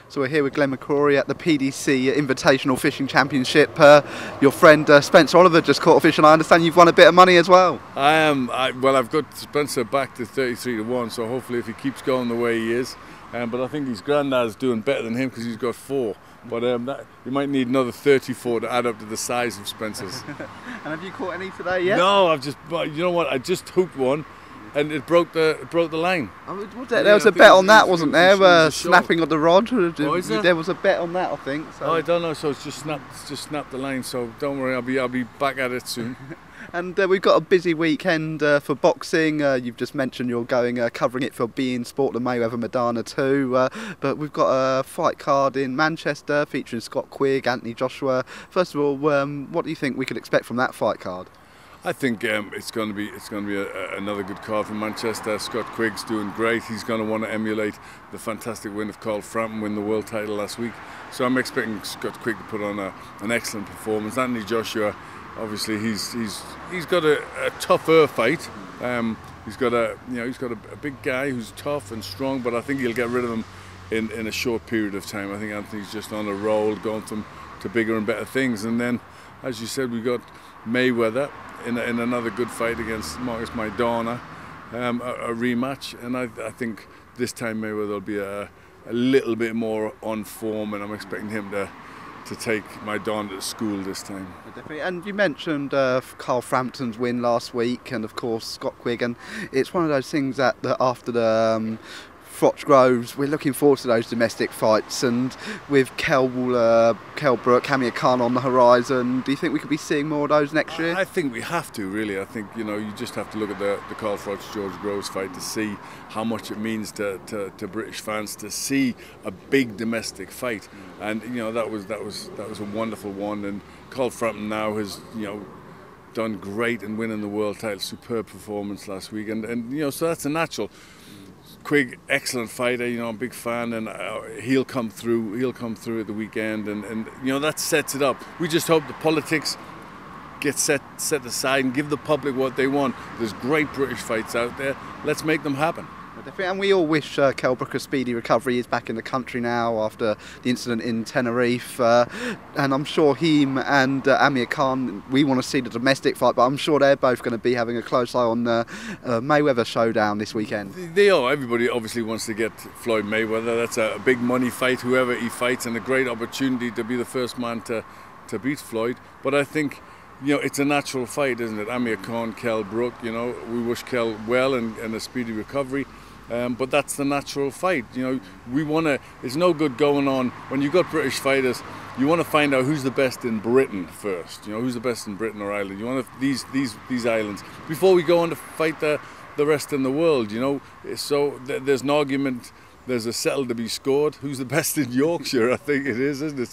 So we're here with Glenn McCrory at the PDC Invitational Fishing Championship. Your friend Spencer Oliver just caught a fish, and I understand you've won a bit of money as well. I am. Well, I've got Spencer back to 33 to 1, so hopefully if he keeps going the way he is. But I think his granddad's doing better than him because he's got 4. But you might need another 34 to add up to the size of Spencer's. And have you caught any today yet? No, you know what? I just hooked one, and it broke the line. There was a bet on that, wasn't there? Snapping on the rod. Is there? There was a bet on that, I think. So. Oh, I don't know. So it's just snapped the line. So don't worry, I'll be back at it soon. And we've got a busy weekend for boxing. You've just mentioned you're going covering it for beIN Sport, the Mayweather Maidana too. But we've got a fight card in Manchester featuring Scott Quigg, Anthony Joshua. First of all, what do you think we could expect from that fight card? I think it's going to be another good card from Manchester. Scott Quigg's doing great. He's going to want to emulate the fantastic win of Carl Frampton, win the world title last week. So I'm expecting Scott Quigg to put on an excellent performance. Anthony Joshua, obviously, he's got a tougher fight. He's got a big guy who's tough and strong, but I think he'll get rid of him in a short period of time. I think Anthony's just on a roll, going to bigger and better things. And then, as you said, we got Mayweather in another good fight against Maidana, a rematch. And I think this time Mayweather will be a little bit more on form, and I'm expecting him to take Maidana to school this time. Definitely. And you mentioned Carl Frampton's win last week, and of course Scott Quigg, and it's one of those things that after the Froch Groves, we're looking forward to those domestic fights, and with Kell Brook, Amir Khan on the horizon, do you think we could be seeing more of those next year? I think we have to, really. I think you just have to look at the Carl Froch George Groves fight to see how much it means to British fans to see a big domestic fight, and that was a wonderful one. And Carl Frampton now has done great in winning the world title, superb performance last week, and so that's a natural. Quigg, excellent fighter, I'm a big fan, and he'll come through at the weekend, and that sets it up. We just hope the politics get set aside and give the public what they want. There's great British fights out there. Let's make them happen. And we all wish Kell Brook a speedy recovery. He's back in the country now after the incident in Tenerife, and I'm sure him and Amir Khan, we want to see the domestic fight, but I'm sure they're both going to be having a close eye on the Mayweather showdown this weekend. They are. Everybody obviously wants to get Floyd Mayweather. That's a big money fight, whoever he fights, and a great opportunity to be the first man to beat Floyd. But I think it's a natural fight, isn't it? Amir Khan, Kell Brook, we wish Kell well and a speedy recovery. But that's the natural fight. It's no good going on when you've got British fighters. You want to find out who's the best in Britain first. Who's the best in Britain or Ireland. You want these islands before we go on to fight the rest in the world. So there's an argument. There's a settle to be scored. Who's the best in Yorkshire? I think it is, isn't it?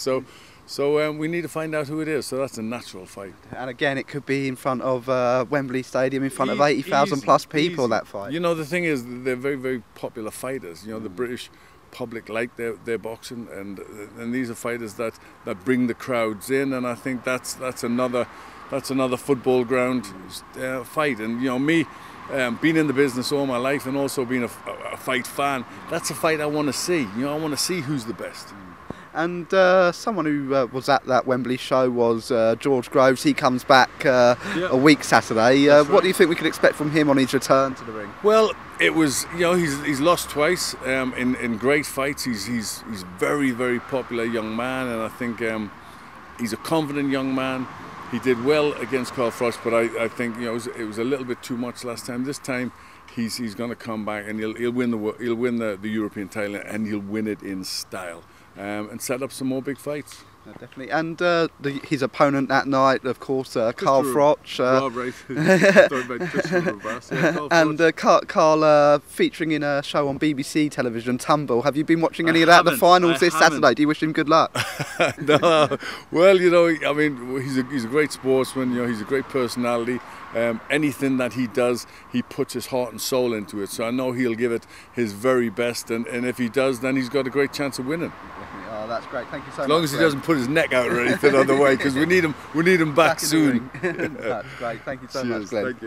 So we need to find out who it is. So that's a natural fight. And again, it could be in front of Wembley Stadium, in front of 80,000 plus people. That fight. The thing is, they're very, very popular fighters. The British public like their boxing, and these are fighters that bring the crowds in. And I think that's another football ground fight. And me. Being in the business all my life and also being a fight fan, that's a fight I want to see. I want to see who's the best. And someone who was at that Wembley show was George Groves. He comes back a week Saturday. What do you think we can expect from him on his return to the ring? Well, it was he's lost twice in great fights. He's very, very popular young man, and I think he's a confident young man. He did well against Carl Froch, but I think it was a little bit too much last time. This time he's going to come back and he'll win the European title, and he'll win it in style, and set up some more big fights. Definitely. And his opponent that night, of course, Carl Froch. And Carl featuring in a show on BBC television, Tumble. Have you been watching any of that? The finals this Saturday. Do you wish him good luck? No. Well, he's a great sportsman. He's a great personality. Anything that he does, he puts his heart and soul into it. So I know he'll give it his very best. And if he does, then he's got a great chance of winning. Oh, that's great. Thank you so much. As long as he doesn't put his neck out or anything on the way, because we need him back soon. That's great. Thank you so much, Glenn. Thank you.